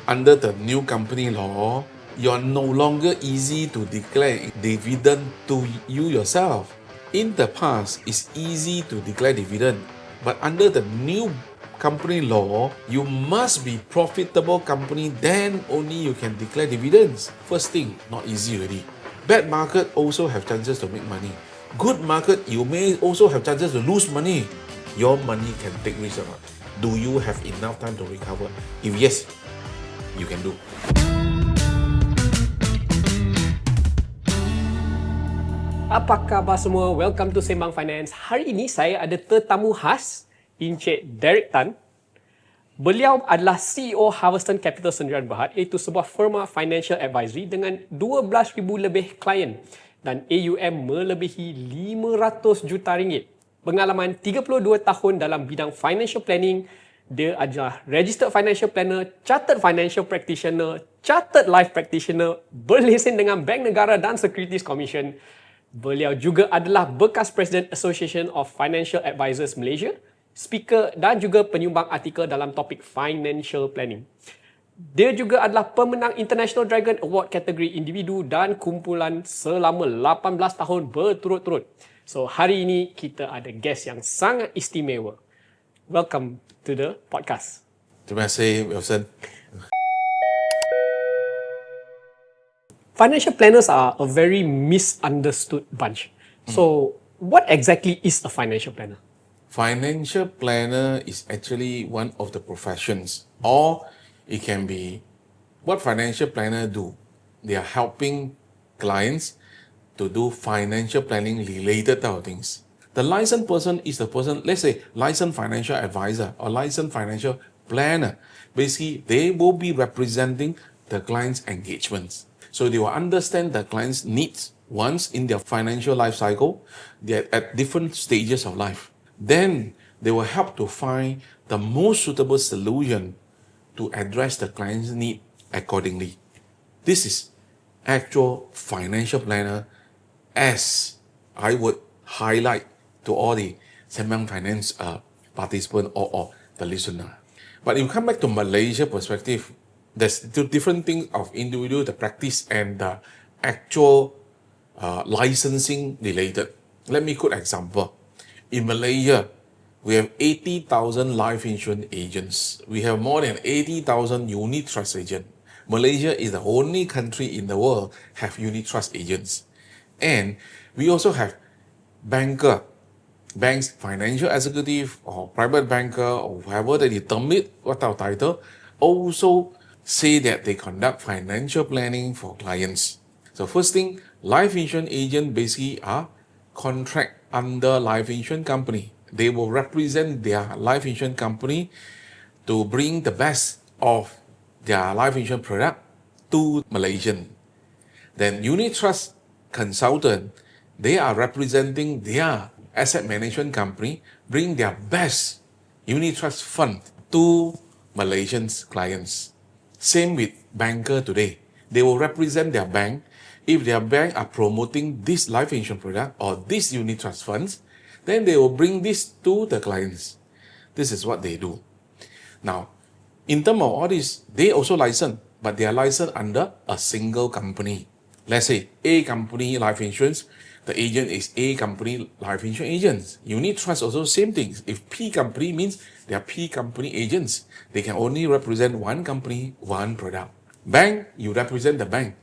Under the new company law, you are no longer easy to declare dividend to you yourself. In the past, it's easy to declare dividend, but under the new company law, you must be profitable company, then only you can declare dividends. First thing, not easy already. Bad market also have chances to make money. Good market, you may also have chances to lose money. Your money can take risk or not. Do you have enough time to recover? If yes, you can do. Apa khabar semua? Welcome to Sembang Finance. Hari ini saya ada tetamu khas, Encik Derick Tan. Beliau adalah CEO Harveston Capital Sdn Bhd, iaitu sebuah firma financial advisory dengan 12,000 lebih klien dan AUM melebihi 500 juta ringgit. Pengalaman 32 tahun dalam bidang financial planning. Dia adalah registered financial planner, chartered financial practitioner, chartered life practitioner, berlesen dengan Bank Negara dan Securities Commission. Beliau juga adalah bekas Presiden Association of Financial Advisors Malaysia, speaker dan juga penyumbang artikel dalam topik financial planning. Dia juga adalah pemenang International Dragon Award kategori individu dan kumpulan selama 18 tahun berturut-turut. So, hari ini kita ada guest yang sangat istimewa. Welcome to the podcast. Terima kasih, Wilson. Financial planners are a very misunderstood bunch. So, what exactly is a financial planner? Financial planner is actually one of the professions, or it can be what financial planner do. They are helping clients to do financial planning related type of things. The licensed person is the person, let's say, licensed financial advisor or licensed financial planner. Basically, they will be representing the client's engagements. So they will understand the client's needs once in their financial life cycle. They're at different stages of life. Then they will help to find the most suitable solution to address the client's need accordingly. This is actual financial planner, as I would highlight to all the Sembang Finance participant or the listener. But if you come back to Malaysia perspective, there's two different things of individual, the practice and the actual licensing related. Let me quote example. In Malaysia, we have 80,000 life insurance agents. We have more than 80,000 unit trust agents. Malaysia is the only country in the world have unit trust agents. And we also have banks, financial executive or private banker or whoever that determine what our title, also say that they conduct financial planning for clients. So first thing, life insurance agent basically are contract under life insurance company. They will represent their life insurance company to bring the best of their life insurance product to Malaysian. Then unit trust consultant, they are representing their asset management company, bring their best unit trust fund to Malaysian clients. Same with banker today. They will represent their bank. If their bank are promoting this life insurance product or this unit trust funds, then they will bring this to the clients. This is what they do. Now, in terms of all this, they also license, but they are licensed under a single company. Let's say A company life insurance, the agent is A company life insurance agents. Unit trust also same thing. If P company means they are P company agents. They can only represent one company, one product. Bank, you represent the bank.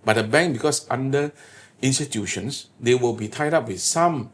But the bank, because under institutions, they will be tied up with some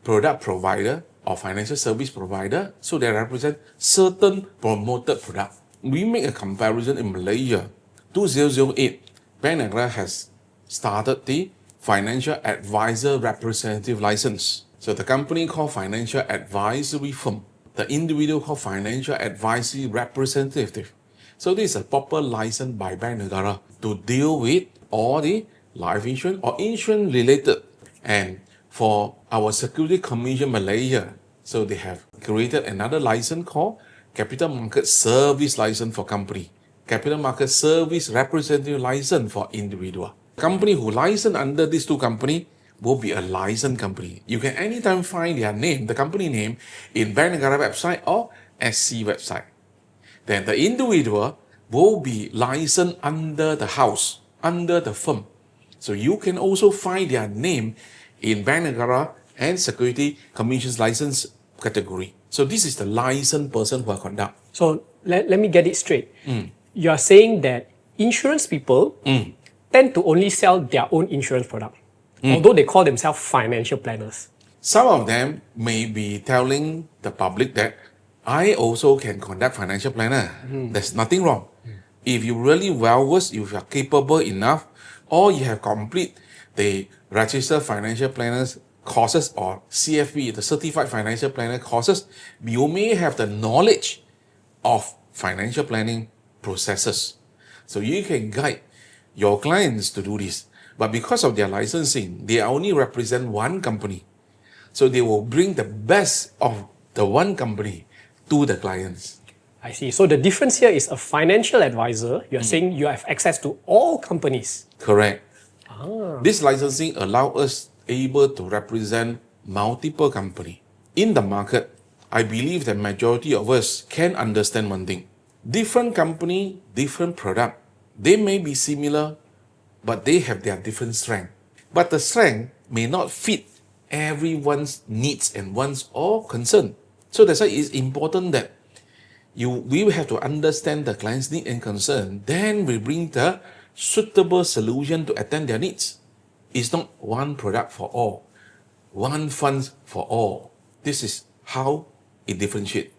product provider or financial service provider, so they represent certain promoted product. We make a comparison in Malaysia. 2008, Bank Negara has started the Financial Advisor Representative License. So the company called Financial Advisory Firm. The individual called Financial Advisory Representative. So this is a proper license by Bank Negara to deal with all the life insurance or insurance related. And for our Security Commission Malaysia, so they have created another license called Capital Market Service License for company. Capital Market Service Representative License for individual. Company who license under these two companies will be a licensed company. You can anytime find their name, the company name, in Bank Negara website or SC website. Then the individual, will be licensed under the house, under the firm. So you can also find their name in Bank Negara and Security Commission's license category. So this is the licensed person who are conduct. So let me get it straight. You are saying that insurance people tend to only sell their own insurance product, although they call themselves financial planners. Some of them may be telling the public that I also can conduct financial planner. There's nothing wrong. If you really well versed, if you are capable enough, or you have complete the registered financial planners courses or CFP, the certified financial planner courses, you may have the knowledge of financial planning processes. So you can guide your clients to do this. But because of their licensing, they only represent one company. So they will bring the best of the one company to the clients. I see. So the difference here is a financial advisor, you're saying you have access to all companies. Correct. This licensing allows us able to represent multiple companies. In the market, I believe the majority of us can understand one thing. Different company, different product. They may be similar, but they have their different strength. But the strength may not fit everyone's needs and wants or concern. So that's why it's important that we will have to understand the client's need and concern. Then we bring the suitable solution to attend their needs. It's not one product for all, one fund for all. This is how it differentiates.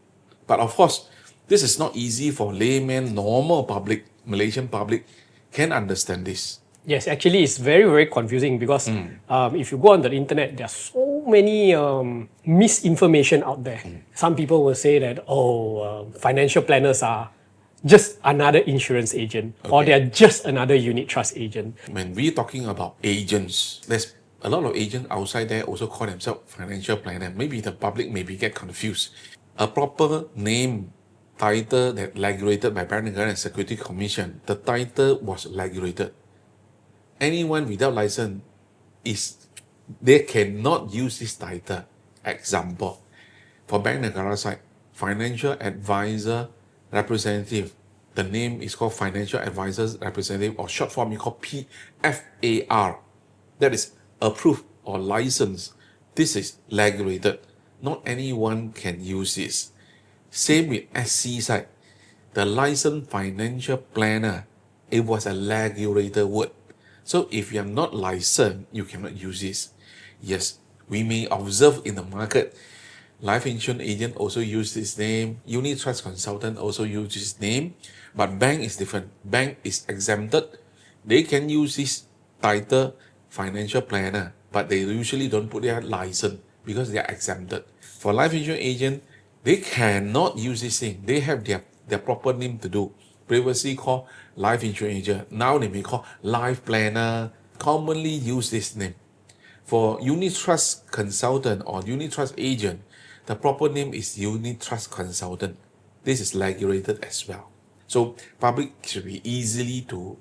But of course, this is not easy for layman, normal public, Malaysian public can understand this. Yes, actually, it's very, very confusing because if you go on the internet, there are so many misinformation out there. Some people will say that, financial planners are just another insurance agent or they're just another unit trust agent. When we're talking about agents, there's a lot of agents outside there also call themselves financial planner. Maybe the public maybe get confused. A proper name, title that regulated by Bank Negara and Security Commission, the title was regulated. Anyone without license they cannot use this title. Example, for Bank Negara side, financial advisor representative. The name is called financial advisors representative, or short form you call PFAR. That is approved or licensed. This is regulated. Not anyone can use this. Same with SC side. The licensed financial planner, it was a regulated word. So if you are not licensed, you cannot use this. Yes, we may observe in the market, life insurance agent also use this name, unit trust consultant also use this name, but bank is different. Bank is exempted. They can use this title, financial planner, but they usually don't put their license because they are exempted. For life insurance agent, they cannot use this thing. They have their proper name to do. Previously called life insurance agent. Now they may call life planner. Commonly use this name. For unit trust consultant or unit trust agent, the proper name is unit trust consultant. This is regulated as well. So public should be easily to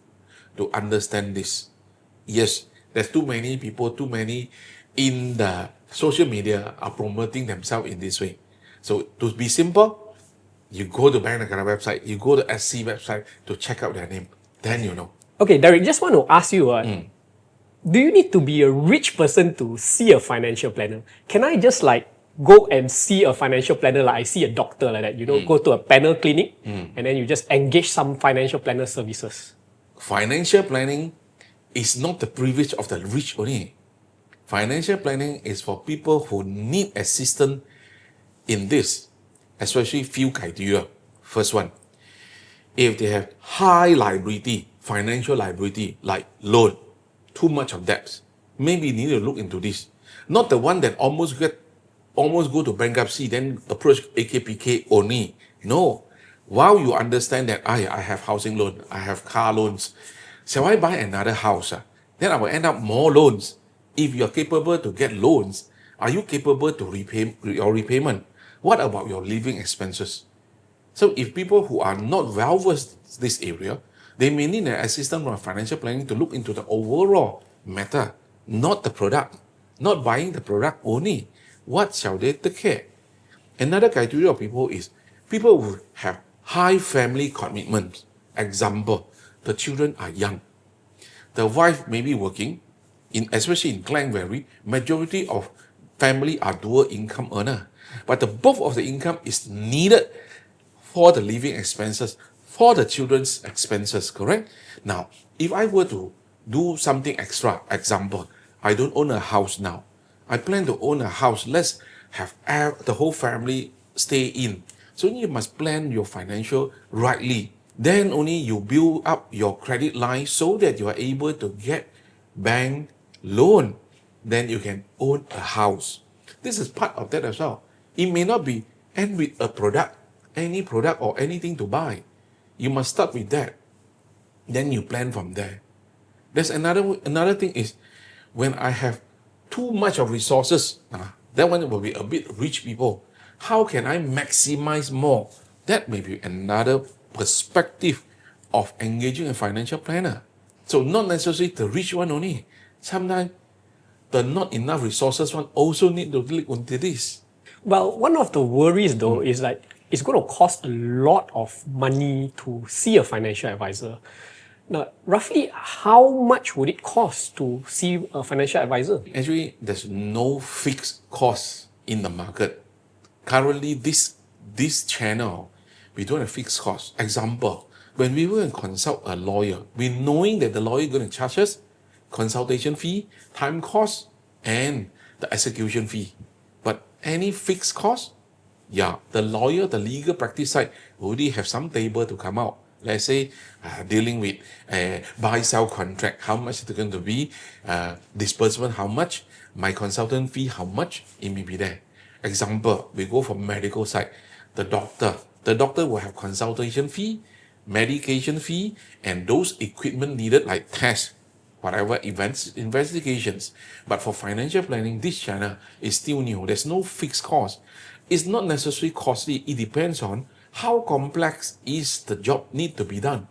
understand this. Yes, there's too many people, too many in the social media are promoting themselves in this way. So to be simple, you go to Bank Negara website, you go to SC website to check out their name. Then you know. Okay, Derick, just want to ask you, do you need to be a rich person to see a financial planner? Can I just go and see a financial planner like I see a doctor like that? Go to a panel clinic and then you just engage some financial planner services. Financial planning is not the privilege of the rich only. Financial planning is for people who need assistance in this, especially few criteria. First one, if they have high liability, financial liability, like loan, too much of debts, maybe you need to look into this. Not the one that almost go to bankruptcy, then approach AKPK only. No. While you understand that I have housing loan, I have car loans, shall I buy another house? Then I will end up more loans. If you are capable to get loans, are you capable to repay your repayment? What about your living expenses? So if people who are not well versed in this area, they may need an assistant from financial planning to look into the overall matter, not the product, not buying the product only. What shall they take care? Another criteria of people is people who have high family commitments. Example, the children are young. The wife may be working, especially in Klang Valley, majority of family are dual income earner. But the both of the income is needed for the living expenses, for the children's expenses, correct? Now, if I were to do something extra, example, I don't own a house now. I plan to own a house. Let's have the whole family stay in. So you must plan your financial rightly. Then only you build up your credit line so that you are able to get bank loan. Then you can own a house. This is part of that as well. It may not be end with a product, any product or anything to buy. You must start with that. Then you plan from there. There's another thing is when I have too much of resources, that one will be a bit rich people. How can I maximize more? That may be another perspective of engaging a financial planner. So not necessarily the rich one only. Sometimes the not enough resources one also need to look into this. Well, one of the worries though is that it's going to cost a lot of money to see a financial advisor. Now, roughly how much would it cost to see a financial advisor? Actually, there's no fixed cost in the market. Currently, this channel, we don't have fixed cost. Example, when we will consult a lawyer, we knowing that the lawyer is going to charge us consultation fee, time cost, and the execution fee. But any fixed cost, yeah, the lawyer, the legal practice side already have some table to come out. Let's say dealing with buy-sell contract, how much is it going to be, disbursement, how much, my consultant fee, how much, it may be there. Example, we go for medical side, the doctor will have consultation fee, medication fee, and those equipment needed like tests, whatever events, investigations. But for financial planning, this channel is still new. There's no fixed cost. It's not necessarily costly. It depends on how complex is the job need to be done.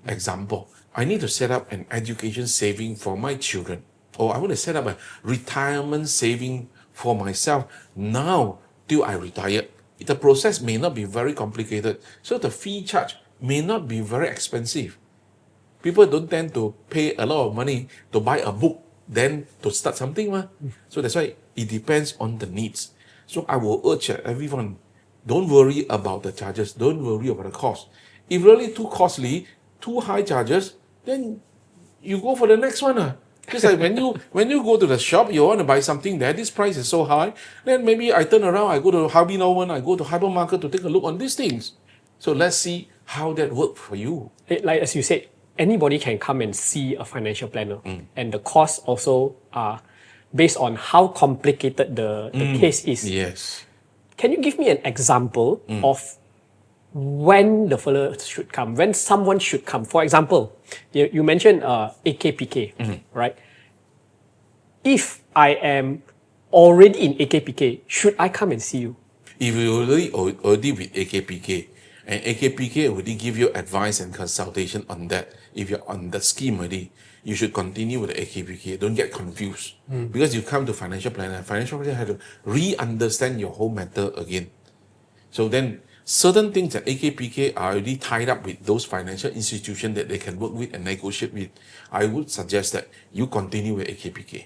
Example, I need to set up an education saving for my children, or I want to set up a retirement saving for myself now till I retire. The process may not be very complicated, so the fee charge may not be very expensive. People don't tend to pay a lot of money to buy a book, then to start something. So that's why it depends on the needs. So I will urge everyone, don't worry about the charges, don't worry about the cost. If really too costly, too high charges, then you go for the next one. Just like when you go to the shop, you want to buy something there, this price is so high, then maybe I turn around, I go to Harvey Norman, I go to hypermarket to take a look on these things. So let's see how that works for you. Like as you said, anybody can come and see a financial planner, and the costs also are based on how complicated the case is. Yes. Can you give me an example of when the fellow should come, when someone should come? For example, you mentioned AKPK, right? If I am already in AKPK, should I come and see you? If you already with AKPK, and AKPK already give you advice and consultation on that, if you're on the scheme already, you should continue with the AKPK. Don't get confused. Because you come to financial planner have to re-understand your whole matter again. So then, certain things that AKPK are already tied up with those financial institutions that they can work with and negotiate with, I would suggest that you continue with AKPK.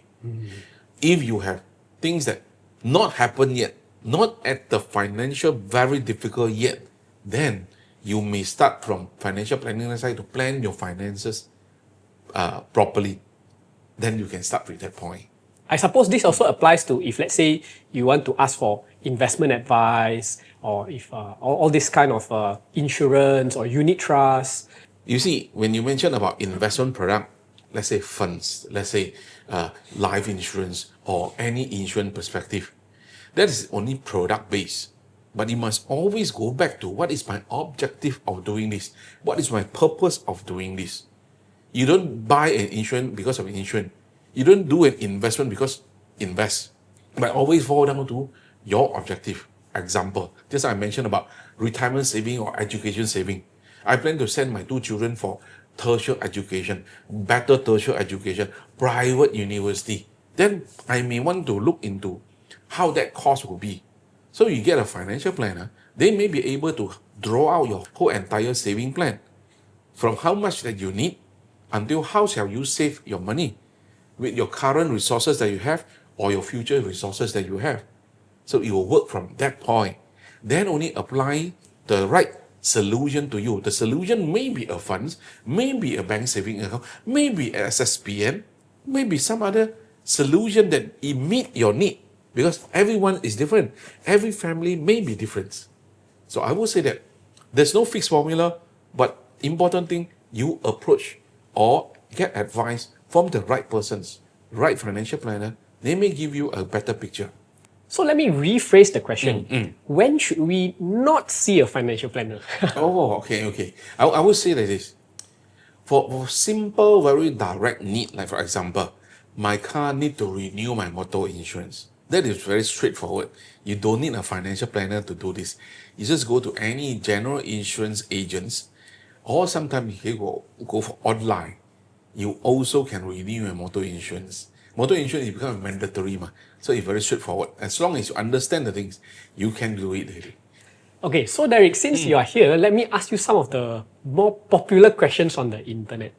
If you have things that not happened yet, not at the financial very difficult yet, then you may start from financial planning side to plan your finances properly. Then you can start with that point. I suppose this also applies to if, let's say, you want to ask for investment advice, or if all this kind of insurance or unit trust. You see, when you mention about investment product, let's say funds, let's say life insurance or any insurance perspective, that is only product based. But you must always go back to what is my objective of doing this? What is my purpose of doing this? You don't buy an insurance because of insurance. You don't do an investment because invest. But always fall down to your objective. Example, just I mentioned about retirement saving or education saving. I plan to send my 2 children for tertiary education, better tertiary education, private university. Then I may want to look into how that cost will be. So you get a financial planner, they may be able to draw out your whole entire saving plan. from how much that you need until how shall you save your money with your current resources that you have or your future resources that you have. So it will work from that point. Then only apply the right solution to you. The solution may be a funds, maybe a bank saving account, maybe a SSPN, maybe some other solution that it meet your need, because everyone is different. Every family may be different. So I would say that there's no fixed formula, but important thing, you approach or get advice from the right persons, right financial planner. They may give you a better picture. So let me rephrase the question. When should we not see a financial planner? Oh, okay. I would say like this. For simple, very direct need, like for example, my car need to renew my motor insurance. That is very straightforward. You don't need a financial planner to do this. You just go to any general insurance agents, or sometimes you can go for online. You also can renew your motor insurance. Motor insurance is become mandatory, so it's very straightforward. As long as you understand the things, you can do it really. Okay, so Derick, since you are here, let me ask you some of the more popular questions on the internet.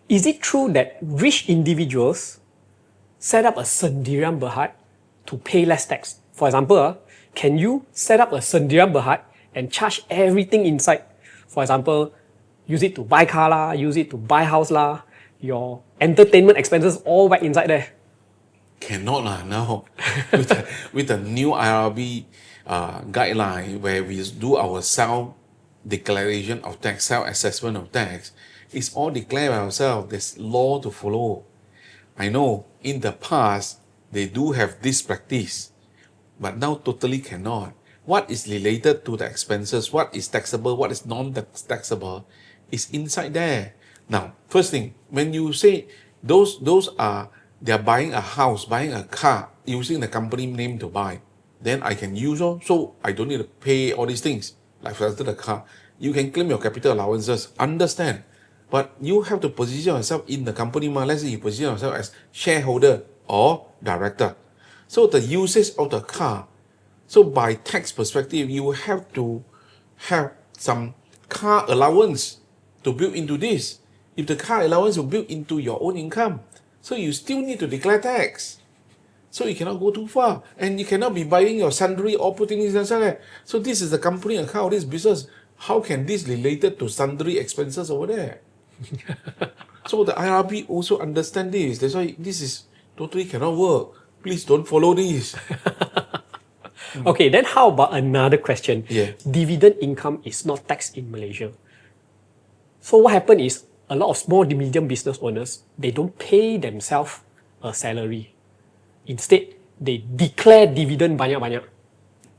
Is it true that rich individuals set up a Sdn Bhd to pay less tax? For example, can you set up a Sdn Bhd and charge everything inside? For example, use it to buy car lah, use it to buy house lah, your entertainment expenses all right inside there. Cannot lah now. with the new IRB guideline where we do our self declaration of tax, self assessment of tax, it's all declared by ourselves. There's law to follow. I know in the past they do have this practice, but now totally cannot. What is related to the expenses, what is taxable, what is non-taxable, is inside there. Now, first thing, when you say those are, they're buying a house, buying a car, using the company name to buy, then I can use it, so I don't need to pay all these things. Like for example, the car, you can claim your capital allowances, understand. But you have to position yourself in the company. Let's say you position yourself as shareholder or director. So the usage of the car, so by tax perspective, you have to have some car allowance to build into this. If the car allowance will build into your own income, so you still need to declare tax. So you cannot go too far. And you cannot be buying your sundry or putting this inside. So this is the company account, this business. How can this related to sundry expenses over there? So the IRB also understand this. That's why this is totally cannot work. Please don't follow this. Okay, then how about another question? Yeah. Dividend income is not taxed in Malaysia. So what happened is a lot of small to medium business owners, they don't pay themselves a salary. Instead, they declare dividend banyak-banyak.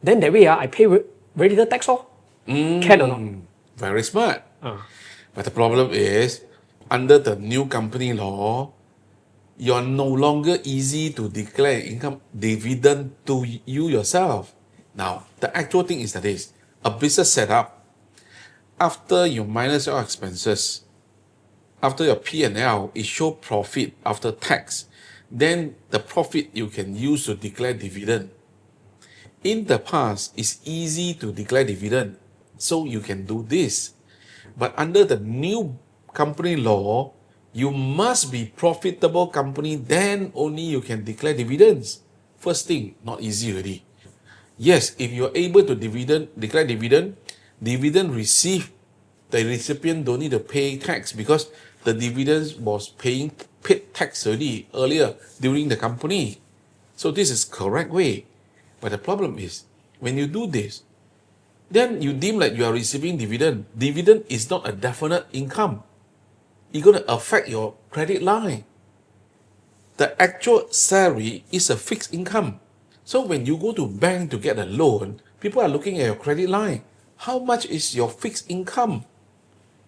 Then that way, I pay very little tax. Can or not? Very smart. But the problem is, under the new company law, you're no longer easy to declare income dividend to you yourself. Now, the actual thing is that is a business setup. After you minus your expenses, after your P&L, it show profit after tax. Then the profit you can use to declare dividend. In the past, it's easy to declare dividend, so you can do this. But under the new company law, you must be profitable company, then only you can declare dividends. First thing, not easy already. Yes, if you're able to declare dividend received, the recipient don't need to pay tax because the dividends was paid tax already earlier during the company. So this is correct way. But the problem is, when you do this, then you deem like you are receiving dividend. Dividend is not a definite income. It's going to affect your credit line. The actual salary is a fixed income. So when you go to bank to get a loan, people are looking at your credit line. How much is your fixed income?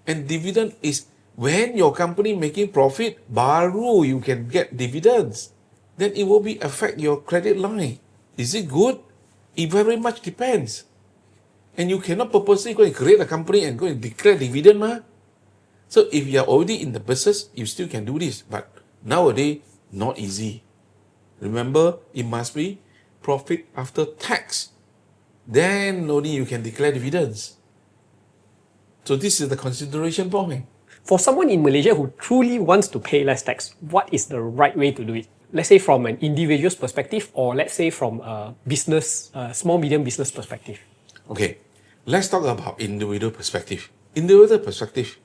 And dividend is when your company making profit, baru you can get dividends. Then it will be affect your credit line. Is it good? It very much depends. And you cannot purposely go and create a company and go and declare dividend. So if you are already in the business, you still can do this. But nowadays, not easy. Remember, it must be profit after tax. Then only you can declare dividends. So this is the consideration point. For someone in Malaysia who truly wants to pay less tax, what is the right way to do it? Let's say from an individual's perspective, or let's say from a business, small medium business perspective. Okay, let's talk about individual perspective. Individual perspective,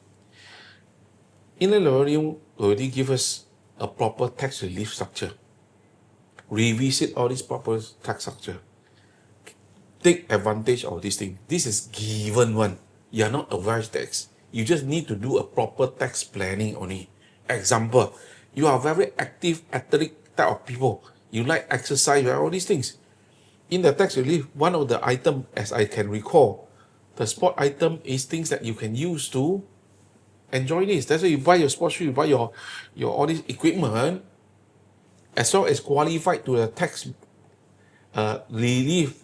Inland Revenue already give us a proper tax relief structure. Revisit all this proper tax structure. Take advantage of this thing. This is given one. You are not average tax. You just need to do a proper tax planning only. Example, you are very active, athletic type of people. You like exercise, all these things. In the tax relief, one of the item, as I can recall, the sport item is things that you can use to enjoy this. That's why you buy your sports shoe, you buy your all this equipment, as long as qualified to the tax relief,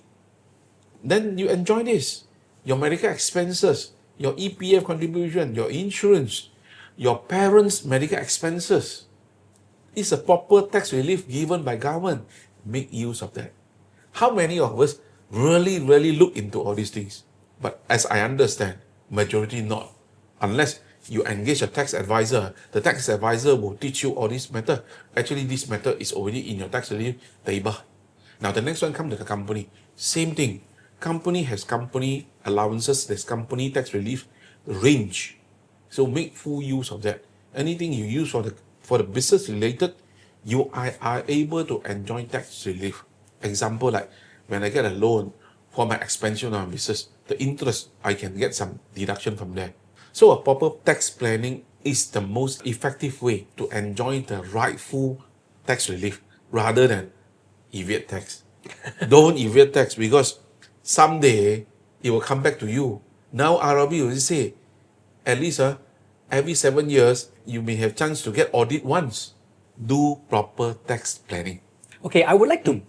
then you enjoy this. Your medical expenses, your EPF contribution, your insurance, your parents' medical expenses. It's a proper tax relief given by government. Make use of that. How many of us really look into all these things? But as I understand, majority not. Unless you engage a tax advisor, the tax advisor will teach you all this matter. Actually, this matter is already in your tax relief table. Now, the next one comes to the company. Same thing. Company has company allowances, there's company tax relief range. So make full use of that. Anything you use for the business related, you are able to enjoy tax relief. Example, like when I get a loan for my expansion of my business, the interest, I can get some deduction from there. So a proper tax planning is the most effective way to enjoy the rightful tax relief rather than evade tax. Don't evade tax, because someday it will come back to you. Now RRB will say, at least every 7 years, you may have chance to get audit once. Do proper tax planning. Okay, I would like to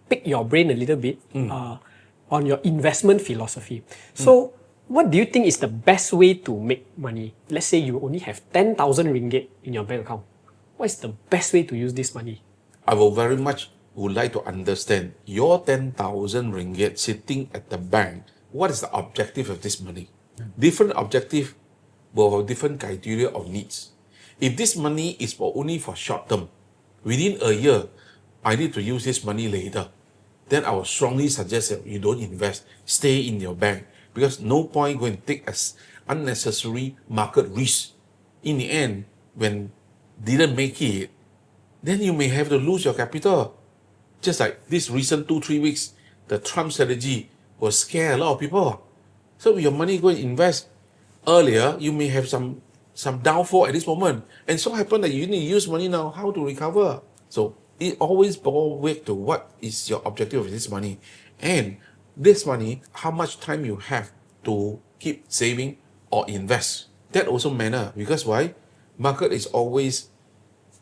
pick your brain a little bit on your investment philosophy. So, what do you think is the best way to make money? Let's say you only have 10,000 ringgit in your bank account. What is the best way to use this money? I will very much would like to understand your 10,000 ringgit sitting at the bank. What is the objective of this money? Different objective will have different criteria of needs. If this money is only for short term, within a year, I need to use this money later, then I will strongly suggest that you don't invest. Stay in your bank, because no point going to take as unnecessary market risk. In the end, when didn't make it, then you may have to lose your capital. Just like this recent 2-3 weeks, the Trump strategy will scare a lot of people. So your money go and invest earlier, you may have some downfall at this moment. And so happen that you need to use money now, how to recover. So it always boils back to what is your objective of this money. And this money, how much time you have to keep saving or invest. That also matter, because why? Market is always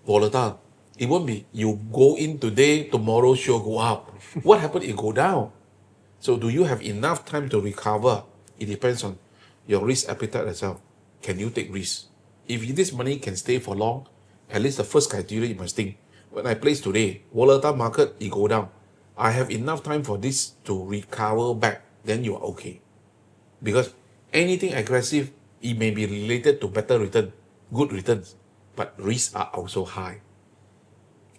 volatile. It won't be you go in today, tomorrow sure go up. What happened? It go down. So do you have enough time to recover? It depends on your risk appetite as well. Can you take risks? If this money can stay for long, at least the first criteria you must think. When I place today, volatile market, it go down. I have enough time for this to recover back, then you are okay. Because anything aggressive, it may be related to better return, good returns, but risks are also high.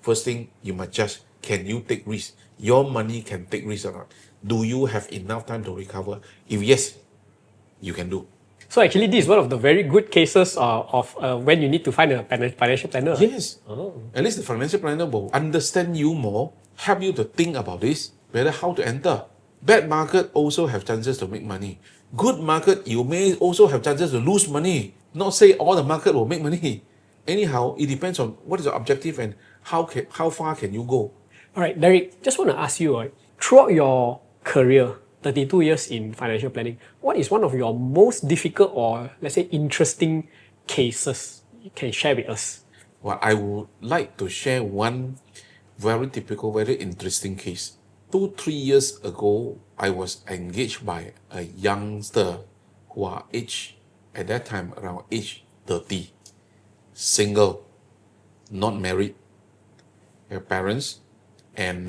First thing, you must judge, can you take risks? Your money can take risks or not? Do you have enough time to recover? If yes, you can do. So actually, this is one of the very good cases of when you need to find a financial planner. Yes. At least the financial planner will understand you more, help you to think about this, whether how to enter. Bad market also have chances to make money. Good market, you may also have chances to lose money. Not say all the market will make money. Anyhow, it depends on what is your objective and how far can you go. All right, Derick, just want to ask you, throughout your career, 32 years in financial planning, what is one of your most difficult or, let's say, interesting cases you can share with us? Well, I would like to share one very typical, very interesting case. 2-3 years ago, I was engaged by a youngster who are aged, at that time, around age 30. Single, not married, have parents, and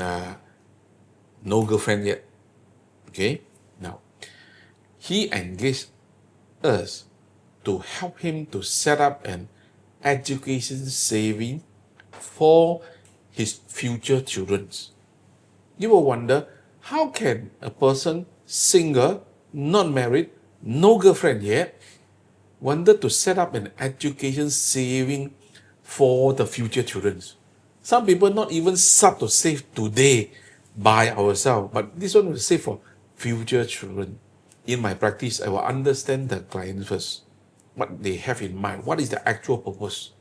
no girlfriend yet. Okay, now he engaged us to help him to set up an education saving for his future children. You will wonder, how can a person, single, not married, no girlfriend yet, wanted to set up an education saving for the future children? Some people not even start to save today by ourselves, but this one will save for future children. In my practice, I will understand the client first, what they have in mind, what is the actual purpose.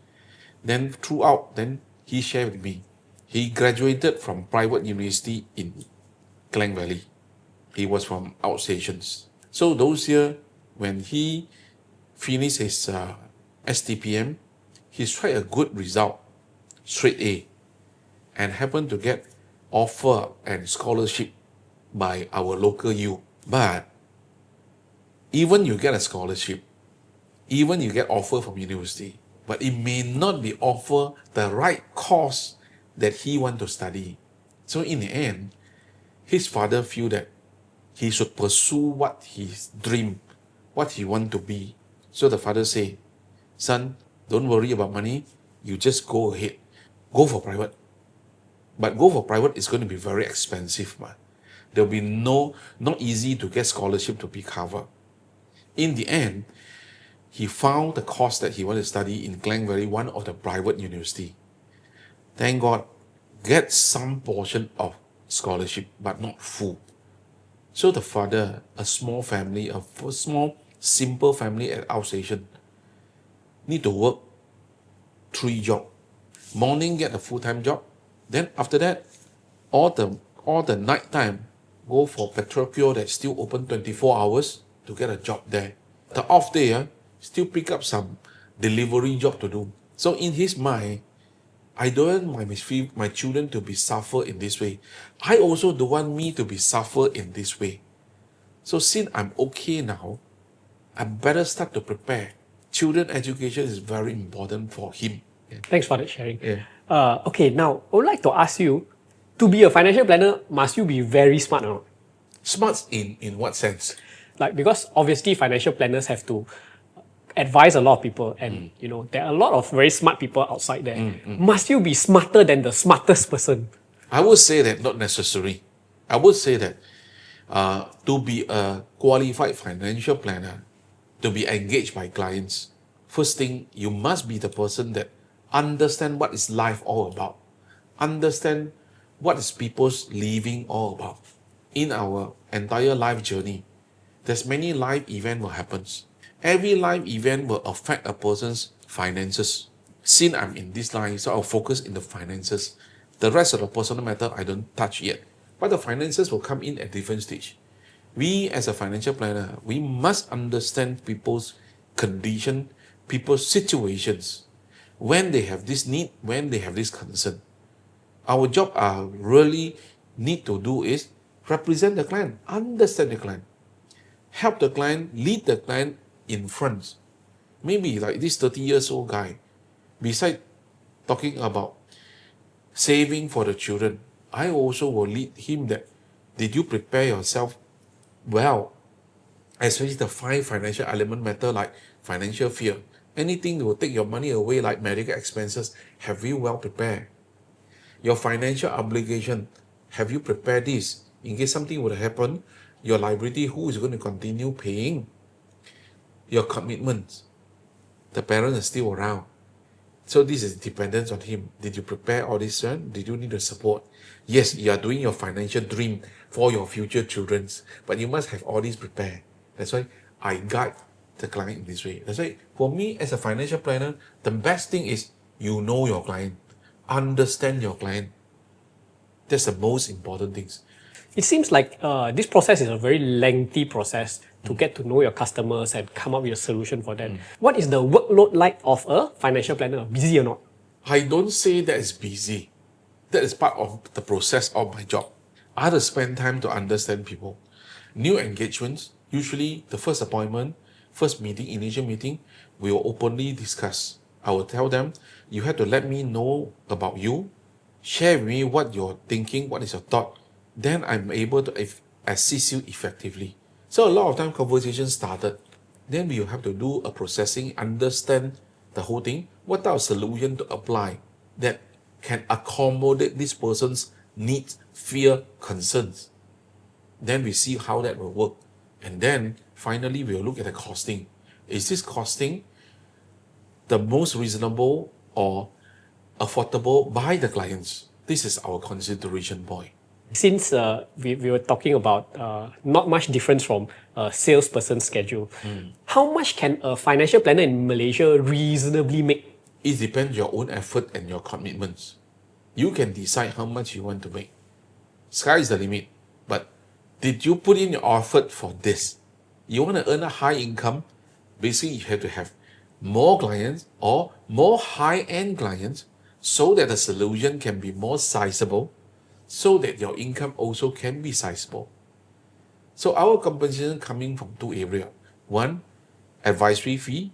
Then throughout, then he shared with me. He graduated from private university in Klang Valley. He was from outstations. So those years, when he finished his STPM, he tried a good result, straight A, and happened to get offer and scholarship by our local U. But even you get a scholarship, even you get offer from university, but it may not be offer the right course that he want to study. So in the end, his father feel that he should pursue what his dream, what he want to be. So the father say, son, don't worry about money, you just go ahead, go for private. But go for private is going to be very expensive. There'll be not easy to get scholarship to be covered. In the end, he found the course that he wanted to study in Klang Valley, one of the private university. Thank God, get some portion of scholarship, but not full. So the father, a small family, a small, simple family at outstation, need to work 3 jobs. Morning get a full-time job, then after that, all the night time, go for petrol that's still open 24 hours to get a job there. The off day, still pick up some delivery job to do. So in his mind, I don't want my children to be suffer in this way. I also don't want me to be suffer in this way. So since I'm okay now, I better start to prepare. Children education is very important for him. Thanks for that sharing. Yeah. Okay, now I would like to ask you, to be a financial planner, must you be very smart or not? Smart in what sense? Like, because obviously financial planners have to advise a lot of people, and you know there are a lot of very smart people outside there. Must you be smarter than the smartest person? I would say that not necessary. I would say that to be a qualified financial planner, to be engaged by clients, first thing, you must be the person that understand what is life all about, understand what is people's living all about. In our entire life journey, there's many life event will happen. Every life event will affect a person's finances. Since I'm in this line, so I'll focus in the finances. The rest of the personal matter I don't touch yet. But the finances will come in at different stage. We as a financial planner, we must understand people's condition, people's situations, when they have this need, when they have this concern. Our job really need to do is represent the client, understand the client, help the client, lead the client in front. Maybe like this 30 years old guy, besides talking about saving for the children, I also will lead him that, did you prepare yourself well? Especially the 5 financial element matter like financial fear. Anything that will take your money away like medical expenses, have you well prepared? Your financial obligation, have you prepared this? In case something would happen, your liability, who is going to continue paying? Your commitments, the parents are still around. So this is dependence on him. Did you prepare all this? Did you need the support? Yes, you are doing your financial dream for your future children, but you must have all this prepared. That's why I guide the client in this way. That's why for me as a financial planner, the best thing is you know your client, understand your client. That's the most important things. It seems like this process is a very lengthy process to get to know your customers and come up with a solution for them. What is the workload like of a financial planner? Busy or not? I don't say that is busy. That is part of the process of my job. I have to spend time to understand people. New engagements, usually the first appointment, first meeting, initial meeting, we will openly discuss. I will tell them, you have to let me know about you, share with me what you're thinking, what is your thought. Then I'm able to assist you effectively. So a lot of time conversations started. then we will have to do a processing, understand the whole thing, what type of solution to apply that can accommodate this person's needs, fear, concerns. Then we see how that will work. And then finally we'll look at the costing. Is this costing the most reasonable or affordable by the clients? This is our consideration point. Since we were talking about not much difference from a salesperson's schedule, how much can a financial planner in Malaysia reasonably make? It depends your own effort and your commitments. You can decide how much you want to make. Sky is the limit. But did you put in your effort for this? You want to earn a high income? Basically, you have to have more clients or more high-end clients so that the solution can be more sizable, so that your income also can be sizable. So our compensation coming from two areas. One, advisory fee.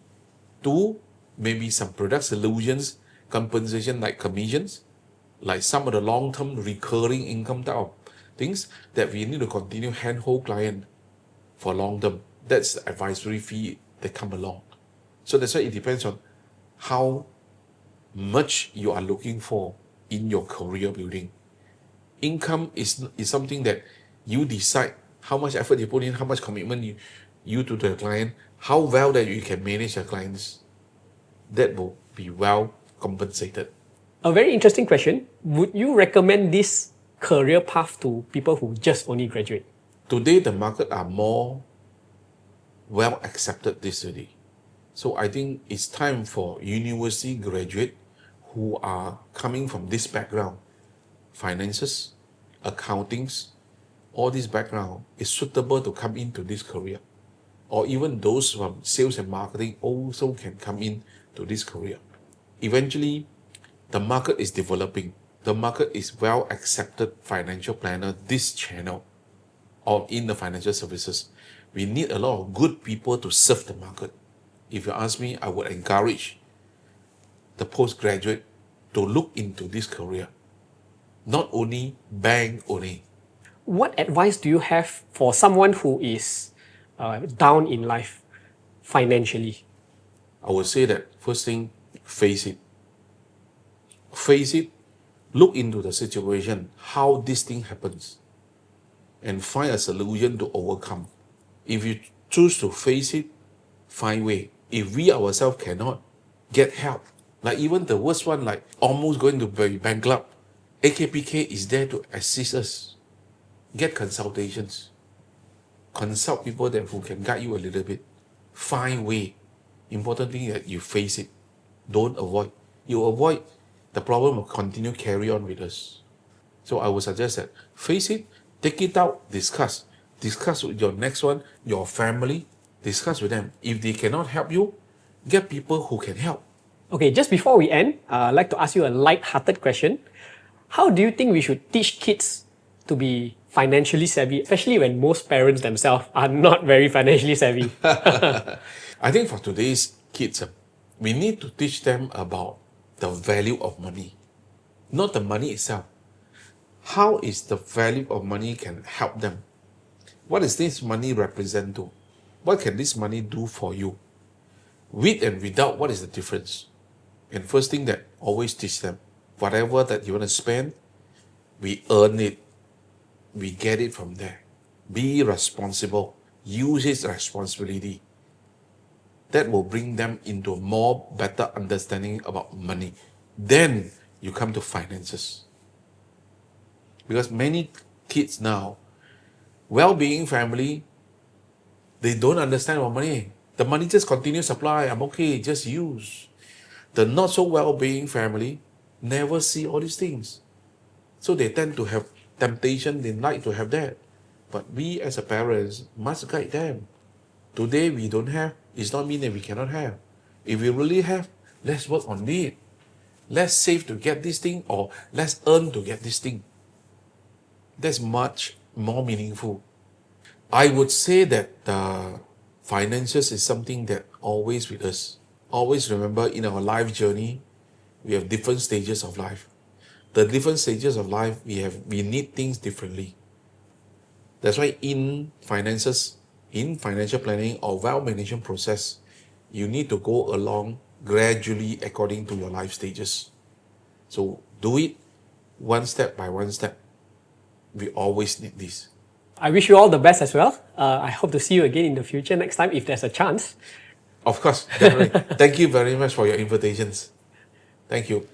Two, maybe some product solutions, compensation like commissions, like some of the long-term recurring income type of things that we need to continue handhold client for long-term. That's the advisory fee that come along. So that's why it depends on how much you are looking for in your career building. Income is something that you decide how much effort you put in, how much commitment you to the client, how well that you can manage your clients. That will be well compensated. A very interesting question. Would you recommend this career path to people who just only graduate? Today, the market are more well accepted this day. So I think it's time for university graduate who are coming from this background, finances, accountings, all this background is suitable to come into this career. Or even those from sales and marketing also can come in to this career. Eventually, the market is developing. The market is well accepted financial planner, this channel, or in the financial services. We need a lot of good people to serve the market. If you ask me, I would encourage the postgraduate to look into this career. Not only bank only. What advice do you have for someone who is down in life financially? I would say that first thing, face it. Face it, look into the situation, how this thing happens, and find a solution to overcome. If you choose to face it, find way. If we ourselves cannot, get help. Like even the worst one, like almost going to be bankrupt, AKPK is there to assist us. Get consultations. Consult people that who can guide you a little bit. Find way. Important thing that you face it. Don't avoid. You avoid, the problem will continue carry on with us. So I would suggest that face it, take it out, discuss. Discuss with your next one, your family. Discuss with them. If they cannot help you, get people who can help. Okay, just before we end, I'd like to ask you a light-hearted question. How do you think we should teach kids to be financially savvy, especially when most parents themselves are not very financially savvy? I think for today's kids, we need to teach them about the value of money, not the money itself. How is the value of money can help them? What is this money represent to? What can this money do for you? With and without, what is the difference? And first thing that always teach them, whatever that you want to spend, we earn it. We get it from there. Be responsible. Use its responsibility. That will bring them into a more better understanding about money. Then you come to finances. Because many kids now, well-being family, they don't understand about money. The money just continues supply. I'm okay, just use. The not so well-being family never see all these things. So they tend to have temptation, they like to have that. But we as a parents must guide them. Today we don't have, it's not mean that we cannot have. If we really have, let's work on it. Let's save to get this thing, or let's earn to get this thing. That's much more meaningful. I would say that finances is something that always with us. Always remember in our life journey, we have different stages of life. The different stages of life, we need things differently. That's why in finances, in financial planning or wealth management process, you need to go along gradually according to your life stages. So do it one step by one step. We always need this. I wish you all the best as well. I hope to see you again in the future next time if there's a chance. Of course, definitely. Thank you very much for your invitations. Thank you.